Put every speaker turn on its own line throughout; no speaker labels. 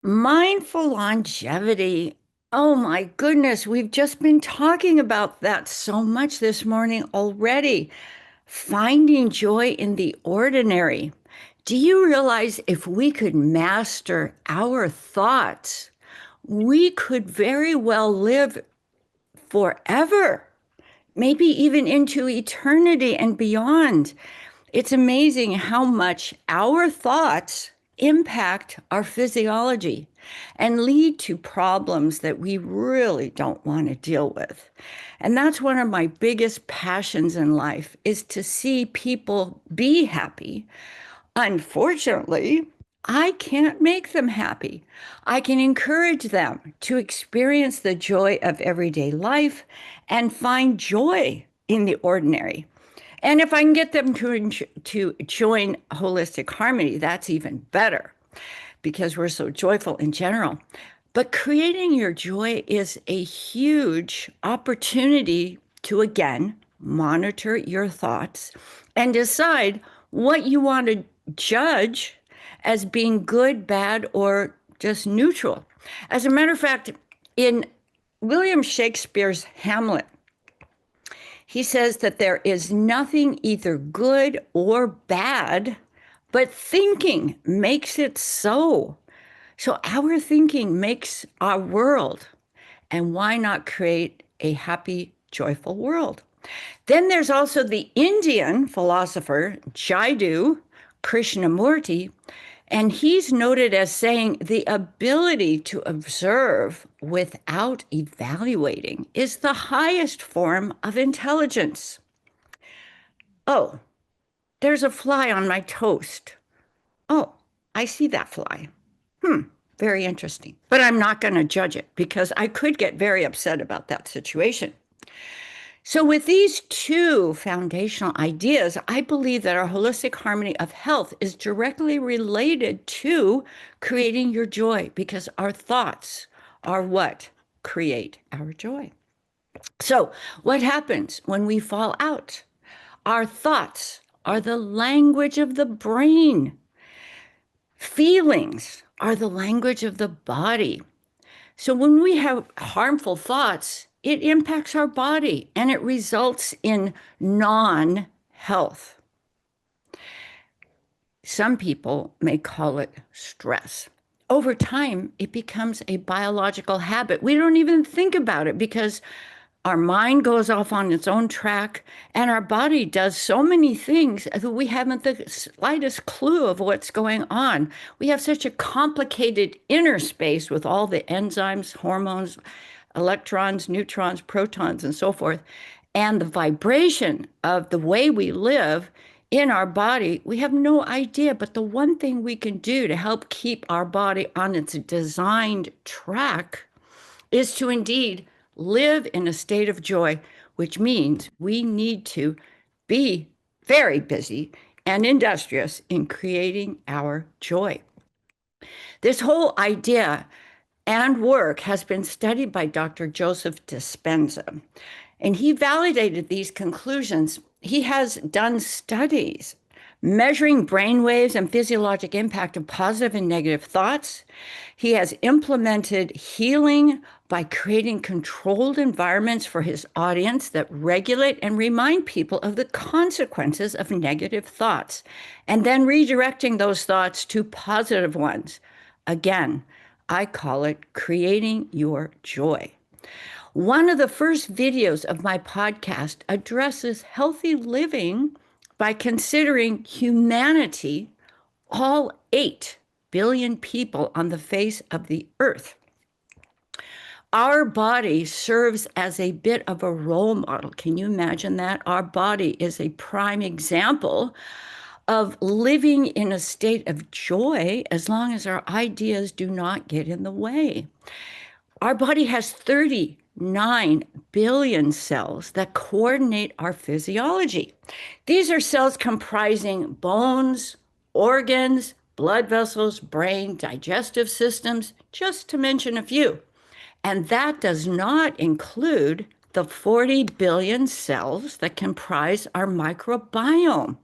Mindful longevity. Oh my goodness, we've just been talking about that so much this morning already. Finding joy in the ordinary. Do you realize if we could master our thoughts, we could very well live forever, maybe even into eternity and beyond? It's amazing how much our thoughts impact our physiology and lead to problems that we really don't want to deal with. And that's one of my biggest passions in life is to see people be happy. Unfortunately, I can't make them happy. I can encourage them to experience the joy of everyday life and find joy in the ordinary. And if I can get them to join Holistic Harmony, that's even better because we're so joyful in general. But creating your joy is a huge opportunity to, again, monitor your thoughts and decide what you want to judge as being good, bad, or just neutral. As a matter of fact, in William Shakespeare's Hamlet, he says that there is nothing either good or bad, but thinking makes it so. So our thinking makes our world. And why not create a happy, joyful world? Then there's also the Indian philosopher Jiddu Krishnamurti, and he's noted as saying the ability to observe without evaluating is the highest form of intelligence. Oh, there's a fly on my toast. Oh, I see that fly. Hmm, very interesting. But I'm not going to judge it because I could get very upset about that situation. So, with these two foundational ideas, I believe that our holistic harmony of health is directly related to creating your joy because our thoughts are what create our joy. So, what happens when we fall out? Our thoughts are the language of the brain. Feelings are the language of the body. So when we have harmful thoughts, it impacts our body and it results in non health. Some people may call it stress. Over time, it becomes a biological habit. We don't even think about it because our mind goes off on its own track and our body does so many things that we haven't the slightest clue of what's going on. We have such a complicated inner space with all the enzymes, hormones, electrons, neutrons, protons, and so forth. And the vibration of the way we live in our body, we have no idea. But the one thing we can do to help keep our body on its designed track is to indeed live in a state of joy, which means we need to be very busy and industrious in creating our joy. This whole idea and work has been studied by Dr. Joseph Dispenza, and he validated these conclusions. He has done studies measuring brain waves and physiologic impact of positive and negative thoughts. He has implemented healing by creating controlled environments for his audience that regulate and remind people of the consequences of negative thoughts, and then redirecting those thoughts to positive ones. Again, I call it creating your joy. One of the first videos of my podcast addresses healthy living by considering humanity, all 8 billion people on the face of the earth. Our body serves as a bit of a role model. Can you imagine that? Our body is a prime example of living in a state of joy as long as our ideas do not get in the way. Our body has 39 billion cells that coordinate our physiology. These are cells comprising bones, organs, blood vessels, brain, digestive systems, just to mention a few. And that does not include the 40 billion cells that comprise our microbiome.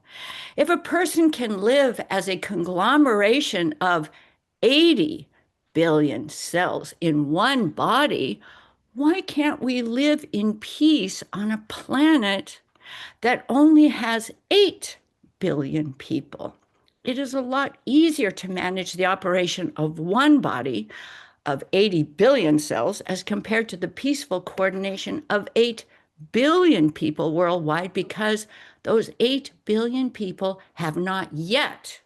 If a person can live as a conglomeration of 80 billion cells in one body, why can't we live in peace on a planet that only has 8 billion people? It is a lot easier to manage the operation of one body of 80 billion cells as compared to the peaceful coordination of 8 billion people worldwide, because those 8 billion people have not yet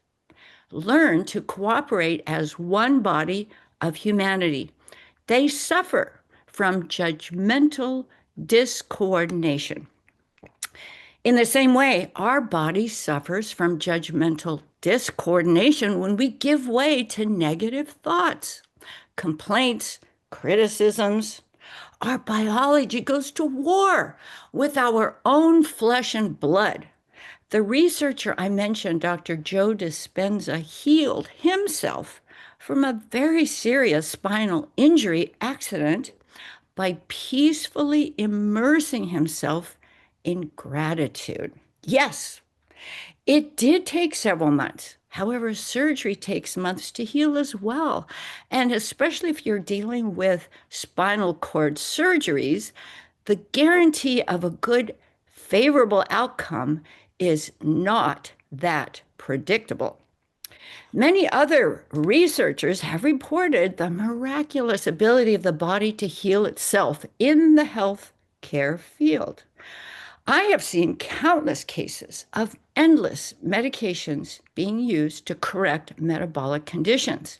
learned to cooperate as one body of humanity. They suffer from judgmental discoordination. In the same way, our body suffers from judgmental discoordination when we give way to negative thoughts, complaints, criticisms. Our biology goes to war with our own flesh and blood. The researcher I mentioned, Dr. Joe Dispenza, healed himself from a very serious spinal injury accident by peacefully immersing himself in gratitude. Yes, it did take several months. However, surgery takes months to heal as well. And especially if you're dealing with spinal cord surgeries, the guarantee of a good, favorable outcome is not that predictable. Many other researchers have reported the miraculous ability of the body to heal itself in the health care field. I have seen countless cases of endless medications being used to correct metabolic conditions.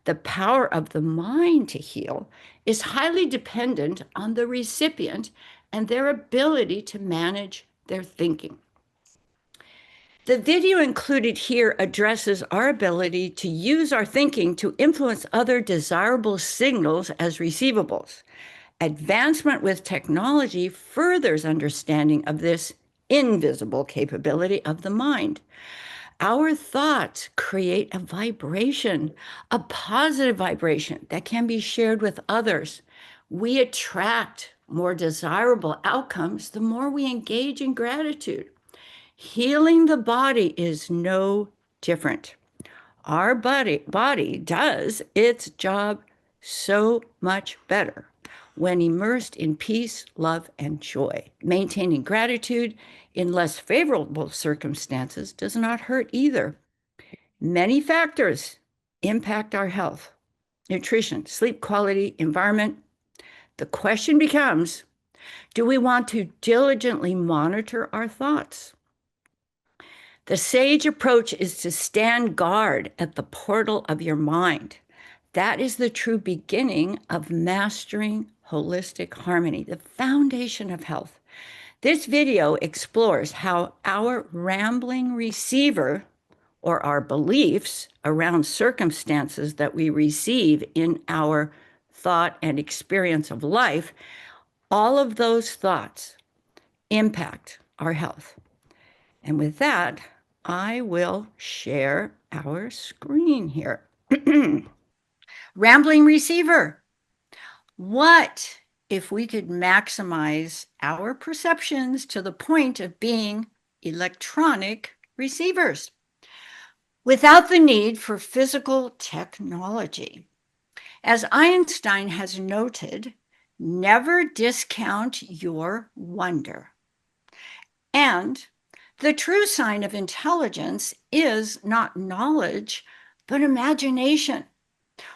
The power of the mind to heal is highly dependent on the recipient and their ability to manage their thinking. The video included here addresses our ability to use our thinking to influence other desirable signals as receivables. Advancement with technology furthers understanding of this invisible capability of the mind. Our thoughts create a vibration, a positive vibration that can be shared with others. We attract more desirable outcomes the more we engage in gratitude. Healing the body is no different. Our body does its job so much better when immersed in peace, love, and joy. Maintaining gratitude in less favorable circumstances does not hurt either. Many factors impact our health: nutrition, sleep quality, environment. The question becomes, do we want to diligently monitor our thoughts? The sage approach is to stand guard at the portal of your mind. That is the true beginning of mastering holistic harmony, the foundation of health. This video explores how our rambling receiver, or our beliefs around circumstances that we receive in our thought and experience of life, all of those thoughts impact our health. And with that, I will share our screen here. Rambling receiver. What if we could maximize our perceptions to the point of being electronic receivers without the need for physical technology? As Einstein has noted, never discount your wonder. And the true sign of intelligence is not knowledge, but imagination.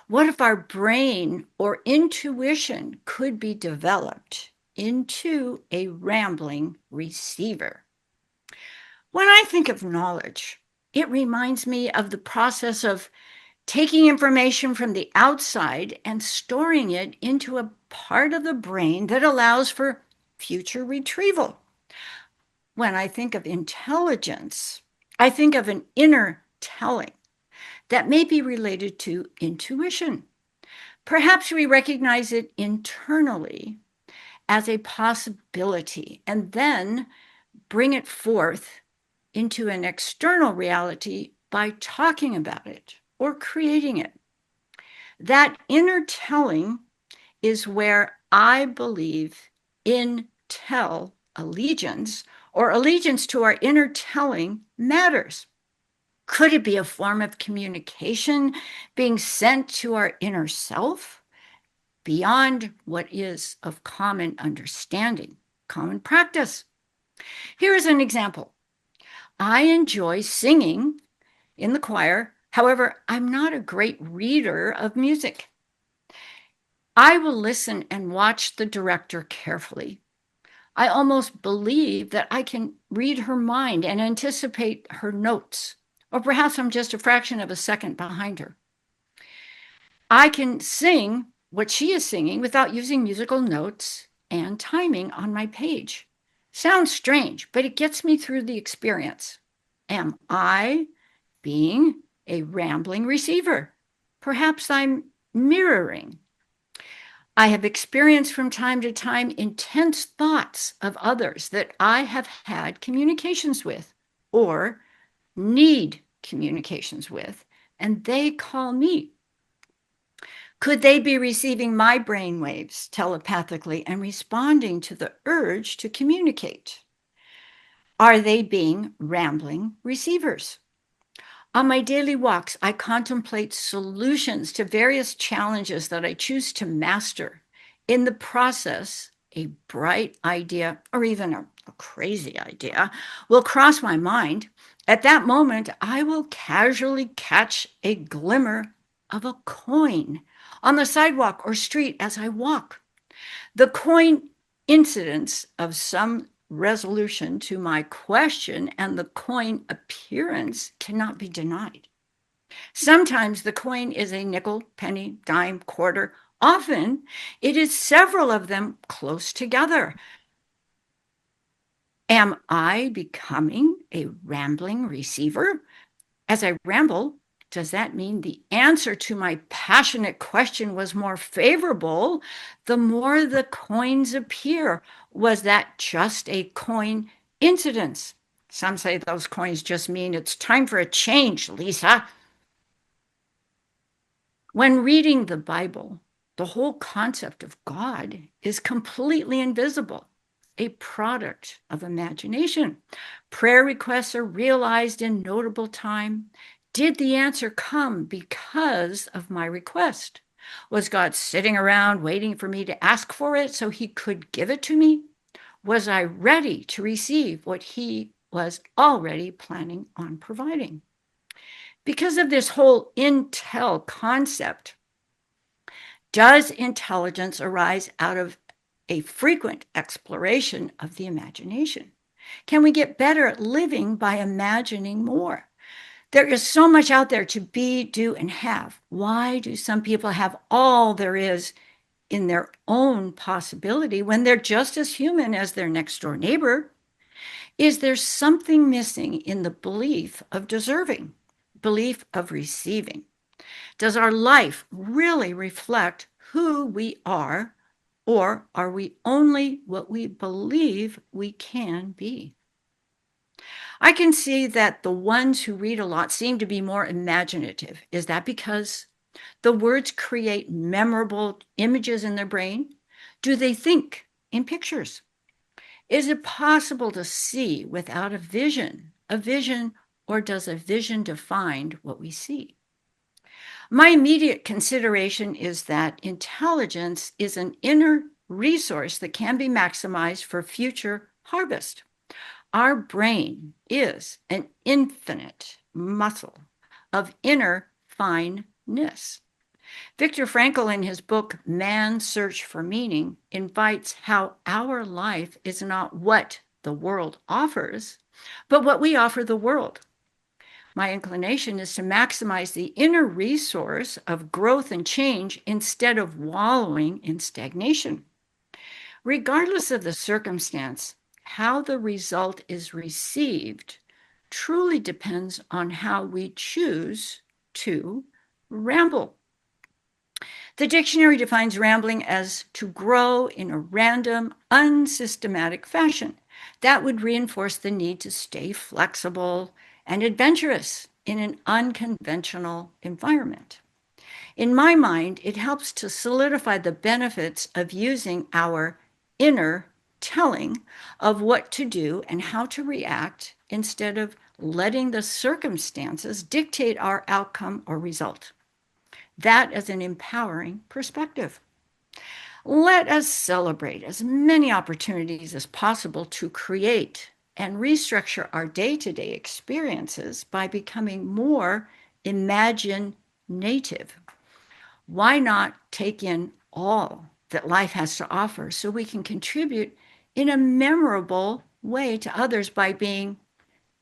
What if our brain or intuition could be developed into a rambling receiver? When I think of knowledge, it reminds me of the process of taking information from the outside and storing it into a part of the brain that allows for future retrieval. When I think of intelligence, I think of an inner telling that may be related to intuition. Perhaps we recognize it internally as a possibility and then bring it forth into an external reality by talking about it or creating it. That inner telling is where I believe intel allegiance, or allegiance to our inner telling, matters. Could it be a form of communication being sent to our inner self beyond what is of common understanding, common practice? Here is an example. I enjoy singing in the choir. However, I'm not a great reader of music. I will listen and watch the director carefully. I almost believe that I can read her mind and anticipate her notes, or perhaps I'm just a fraction of a second behind her. I can sing what she is singing without using musical notes and timing on my page. Sounds strange, but it gets me through the experience. Am I being a rambling receiver? Perhaps I'm mirroring. I have experienced from time to time intense thoughts of others that I have had communications with or need communications with, and they call me. Could they be receiving my brain waves telepathically and responding to the urge to communicate? Are they being rambling receivers? On my daily walks, I contemplate solutions to various challenges that I choose to master. In the process, a bright idea or even a crazy idea will cross my mind. At that moment, I will casually catch a glimmer of a coin on the sidewalk or street as I walk. The coin incidence of some resolution to my question and the coin appearance cannot be denied. Sometimes the coin is a nickel, penny, dime, quarter. Often it is several of them close together. Am I becoming a rambling receiver? As I ramble, does that mean the answer to my passionate question was more favorable the more the coins appear? Was that just a coin incidence? Some say those coins just mean it's time for a change, Lisa. When reading the Bible, the whole concept of God is completely invisible, a product of imagination. Prayer requests are realized in notable time. Did the answer come because of my request? Was God sitting around waiting for me to ask for it so he could give it to me? Was I ready to receive what he was already planning on providing? Because of this whole intel concept, does intelligence arise out of a frequent exploration of the imagination? Can we get better at living by imagining more? There is so much out there to be, do, and have. Why do some people have all there is in their own possibility when they're just as human as their next door neighbor? Is there something missing in the belief of deserving, belief of receiving? Does our life really reflect who we are, or are we only what we believe we can be? I can see that the ones who read a lot seem to be more imaginative. Is that because the words create memorable images in their brain? Do they think in pictures? Is it possible to see without a vision? Or does a vision define what we see? My immediate consideration is that intelligence is an inner resource that can be maximized for future harvest. Our brain is an infinite muscle of inner fineness. Viktor Frankl, in his book, Man's Search for Meaning, invites how our life is not what the world offers, but what we offer the world. My inclination is to maximize the inner resource of growth and change instead of wallowing in stagnation. Regardless of the circumstance, how the result is received truly depends on how we choose to ramble. The dictionary defines rambling as to grow in a random, unsystematic fashion. That would reinforce the need to stay flexible and adventurous in an unconventional environment. In my mind, it helps to solidify the benefits of using our inner telling of what to do and how to react instead of letting the circumstances dictate our outcome or result. That is an empowering perspective. Let us celebrate as many opportunities as possible to create and restructure our day-to-day experiences by becoming more imaginative. Why not take in all that life has to offer so we can contribute in a memorable way to others by being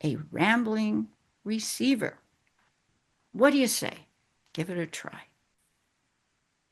a rambling receiver? What do you say? Give it a try.